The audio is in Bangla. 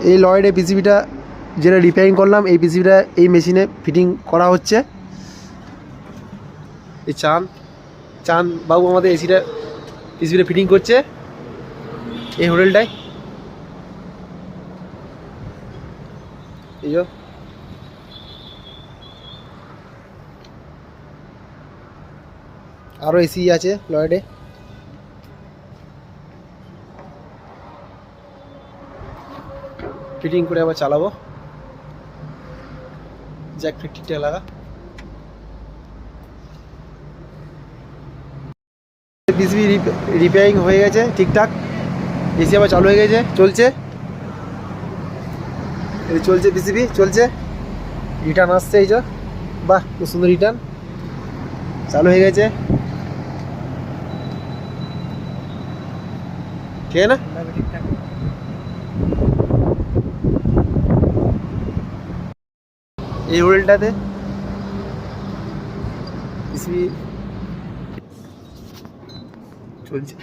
এই লয়েডে পিসিবিটা যেটা রিপেয়ারিং করলাম, এই পিসিবিটা এই মেশিনে ফিটিং করা হচ্ছে। এই চান বাবু আমাদের এসিটা পিসিবিটা ফিটিং করছে এই হোটেলটায়। এই আরও এসি আছে লয়েডে। ফিটিং করে আবার চালাবো। জ্যাক ফিট ঠিকঠাক লাগা। পিসিবি রিপেয়ারিং হয়ে গেছে ঠিকঠাক। এসি আবার চালু হয়ে গেছে, চলছে পিসিবি চলছে। রিটার্ন আসছে, এই যে বাহ খুব সুন্দর রিটার্ন চালু হয়ে গেছে। ঠিক না? ঠিকঠাক। এই হোটেলটাতে পিসিবি চলছে।